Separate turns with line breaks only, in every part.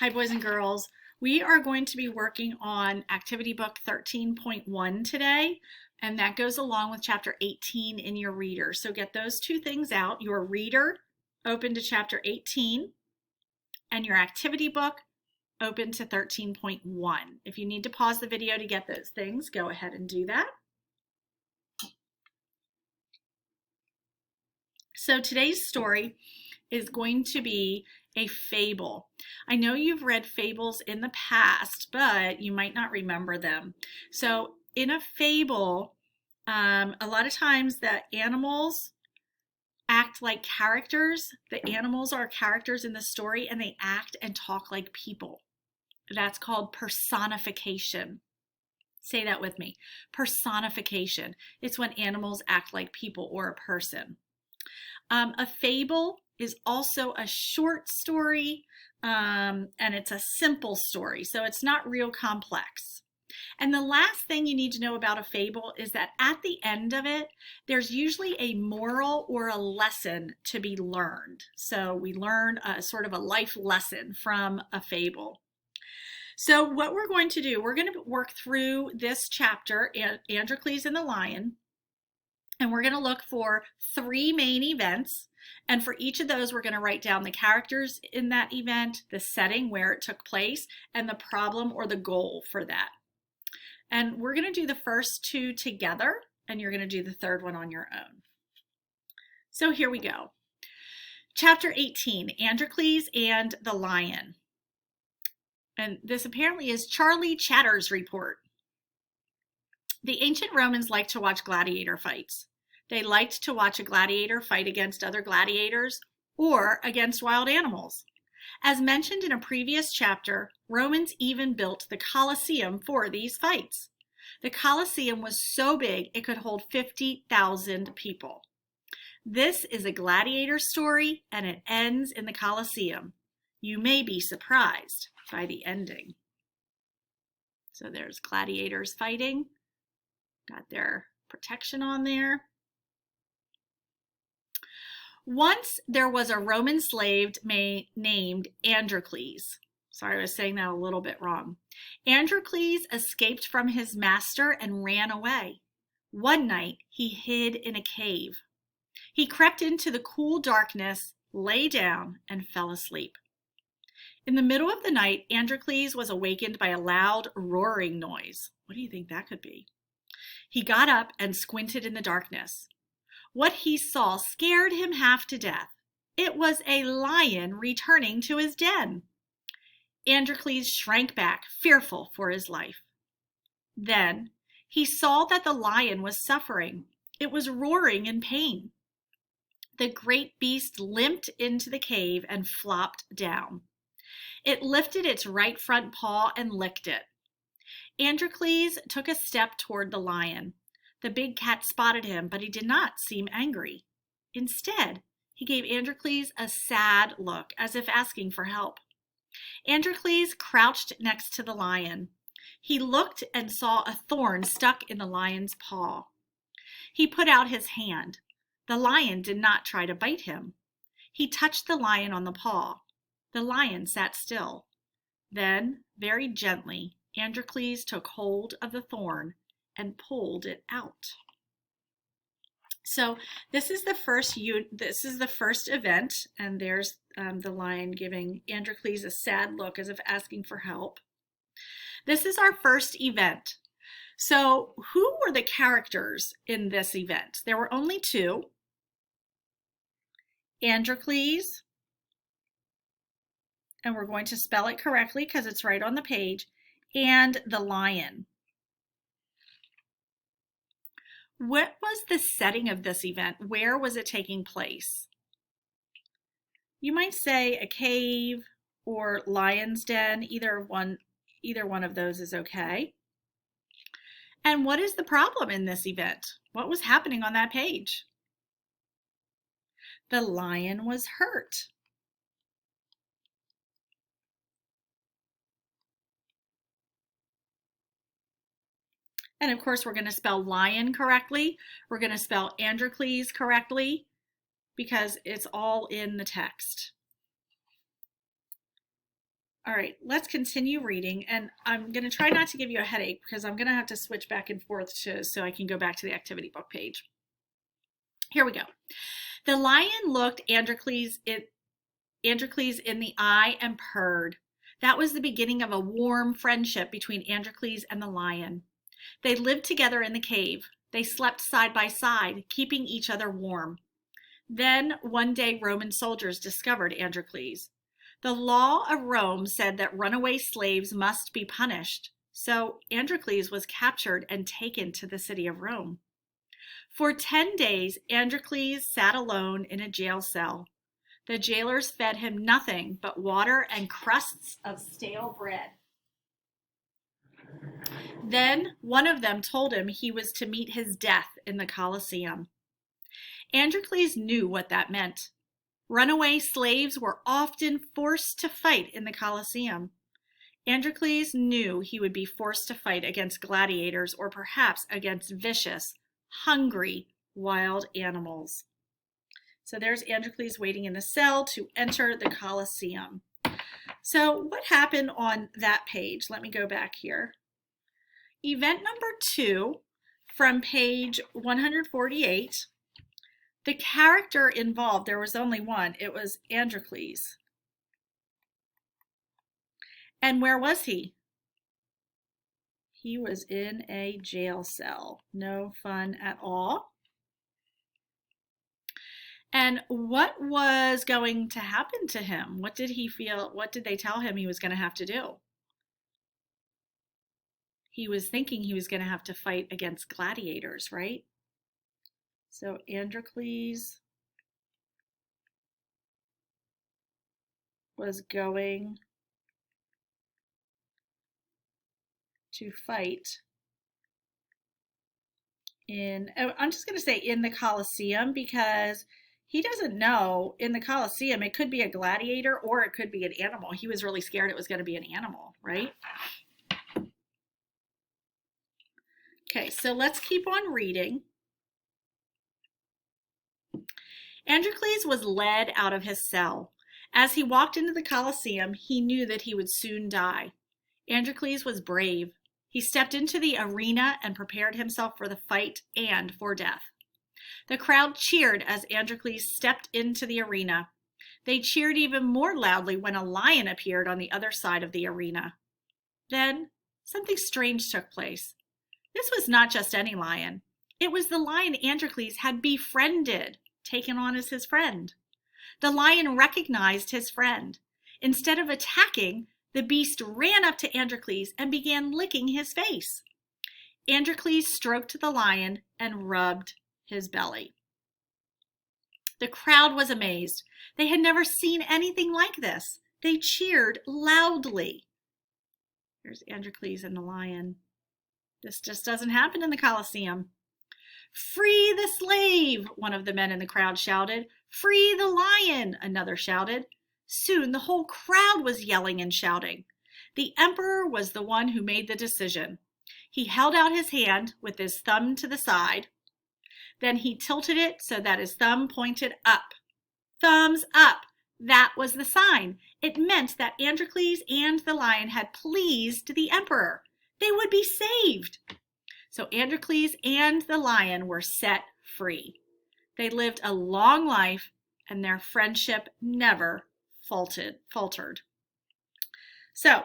Hi, boys and girls. We are going to be working on activity book 13.1 today, and that goes along with chapter 18 in your reader. So get those two things out, your reader open to chapter 18 and your activity book open to 13.1. If you need to pause the video to get those things, go ahead and do that. So today's story is going to be a fable. I know you've read fables in the past, but you might not remember them. So in a fable, a lot of times the animals act like characters. The animals are characters in the story and they act and talk like people. That's called personification. Say that with me. Personification. It's when animals act like people or a person. A fable is also a short story, and it's a simple story, so it's not real complex. And the last thing you need to know about a fable is that at the end of it, there's usually a moral or a lesson to be learned. So we learn a sort of a life lesson from a fable. So what we're going to do, we're going to work through this chapter, Androcles and the Lion, and we're going to look for 3 main events. And for each of those, we're going to write down the characters in that event, the setting where it took place, and the problem or the goal for that. And we're going to do the first 2 together, and you're going to do the third one on your own. So here we go. Chapter 18, Androcles and the Lion. And this apparently is Charlie Chatter's report. The ancient Romans liked to watch gladiator fights. They liked to watch a gladiator fight against other gladiators or against wild animals. As mentioned in a previous chapter, Romans even built the Colosseum for these fights. The Colosseum was so big it could hold 50,000 people. This is a gladiator story and it ends in the Colosseum. You may be surprised by the ending. So there's gladiators fighting. Got their protection on there. Once there was a Roman slave named Androcles. Sorry, I was saying that a little bit wrong. Androcles escaped from his master and ran away. One night, he hid in a cave. He crept into the cool darkness, lay down, and fell asleep. In the middle of the night, Androcles was awakened by a loud roaring noise. What do you think that could be? He got up and squinted in the darkness. What he saw scared him half to death. It was a lion returning to his den. Androcles shrank back, fearful for his life. Then he saw that the lion was suffering. It was roaring in pain. The great beast limped into the cave and flopped down. It lifted its right front paw and licked it. Androcles took a step toward the lion. The big cat spotted him, but he did not seem angry. Instead, he gave Androcles a sad look, as if asking for help. Androcles crouched next to the lion. He looked and saw a thorn stuck in the lion's paw. He put out his hand. The lion did not try to bite him. He touched the lion on the paw. The lion sat still. Then, very gently, Androcles took hold of the thorn and pulled it out. So this is the first event, and there's the lion giving Androcles a sad look as if asking for help. This is our first event. So who were the characters in this event? There were only 2. Androcles, and we're going to spell it correctly because it's right on the page, and the lion. What was the setting of this event? Where was it taking place? You might say a cave or lion's den. Either one of those is okay. And what is the problem in this event? What was happening on that page? The lion was hurt. And of course, we're going to spell lion correctly. We're going to spell Androcles correctly because it's all in the text. All right, let's continue reading, and I'm going to try not to give you a headache because I'm going to have to switch back and forth so I can go back to the activity book page. Here we go. The lion looked Androcles in the eye and purred. That was the beginning of a warm friendship between Androcles and the lion. They lived together in the cave. They slept side by side, keeping each other warm. Then one day Roman soldiers discovered Androcles. The law of Rome said that runaway slaves must be punished, so Androcles was captured and taken to the city of Rome. For 10 days, Androcles sat alone in a jail cell. The jailers fed him nothing but water and crusts of stale bread. Then one of them told him he was to meet his death in the Colosseum. Androcles knew what that meant. Runaway slaves were often forced to fight in the Colosseum. Androcles knew he would be forced to fight against gladiators or perhaps against vicious, hungry, wild animals. So there's Androcles waiting in the cell to enter the Colosseum. So what happened on that page? Let me go back here. Event number 2 from page 148. The character involved, there was only one. It was Androcles. And where was he? He was in a jail cell. No fun at all. And what was going to happen to him? What did he feel? What did they tell him he was going to have to do? He was thinking he was going to have to fight against gladiators, right? So Androcles was going to fight I'm just going to say in the Colosseum because he doesn't know in the Colosseum. It could be a gladiator or it could be an animal. He was really scared it was going to be an animal, right? Okay, so let's keep on reading. Androcles was led out of his cell. As he walked into the Colosseum, he knew that he would soon die. Androcles was brave. He stepped into the arena and prepared himself for the fight and for death. The crowd cheered as Androcles stepped into the arena. They cheered even more loudly when a lion appeared on the other side of the arena. Then something strange took place. This was not just any lion. It was the lion Androcles had befriended, taken on as his friend. The lion recognized his friend. Instead of attacking, the beast ran up to Androcles and began licking his face. Androcles stroked the lion and rubbed his belly. The crowd was amazed. They had never seen anything like this. They cheered loudly. There's Androcles and the lion. This just doesn't happen in the Colosseum. Free the slave, one of the men in the crowd shouted. Free the lion, another shouted. Soon the whole crowd was yelling and shouting. The emperor was the one who made the decision. He held out his hand with his thumb to the side. Then he tilted it so that his thumb pointed up. Thumbs up. That was the sign. It meant that Androcles and the lion had pleased the emperor. They would be saved. So Androcles and the lion were set free. They lived a long life and their friendship never faltered. So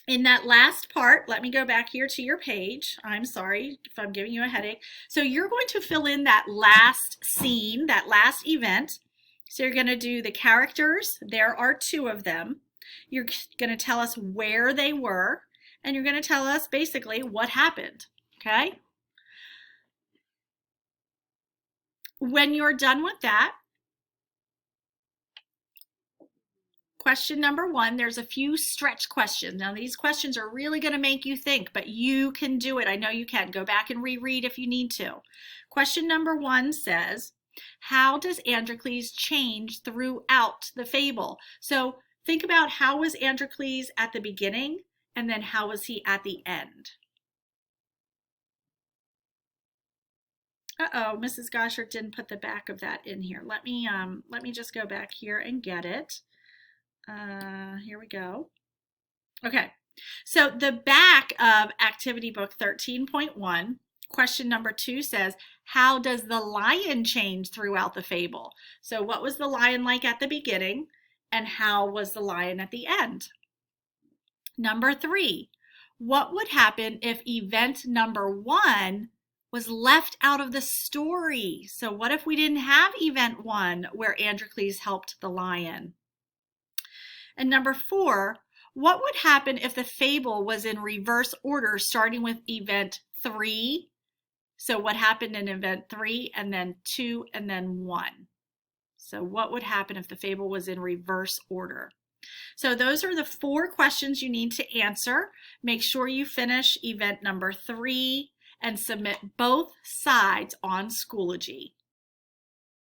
in that last part, let me go back here to your page. I'm sorry if I'm giving you a headache. So you're going to fill in that last scene, that last event. So you're going to do the characters. There are 2 of them. You're going to tell us where they were, and you're going to tell us basically what happened, okay? When you're done with that, question number 1, there's a few stretch questions. Now, these questions are really going to make you think, but you can do it. I know you can. Go back and reread if you need to. Question number 1 says, how does Androcles change throughout the fable? So think about how was Androcles at the beginning, and then how was he at the end? Uh-oh, Mrs. Goshert didn't put the back of that in here. Let me just go back here and get it. Here we go. Okay, so the back of Activity Book 13.1, question number 2 says, how does the lion change throughout the fable? So what was the lion like at the beginning, and how was the lion at the end? Number 3, what would happen if event number 1 was left out of the story? So what if we didn't have event 1 where Androcles helped the lion? And number 4, what would happen if the fable was in reverse order, starting with event 3? So what happened in event 3, and then 2, and then 1? So what would happen if the fable was in reverse order? So those are the 4 questions you need to answer. Make sure you finish event number 3 and submit both sides on Schoology.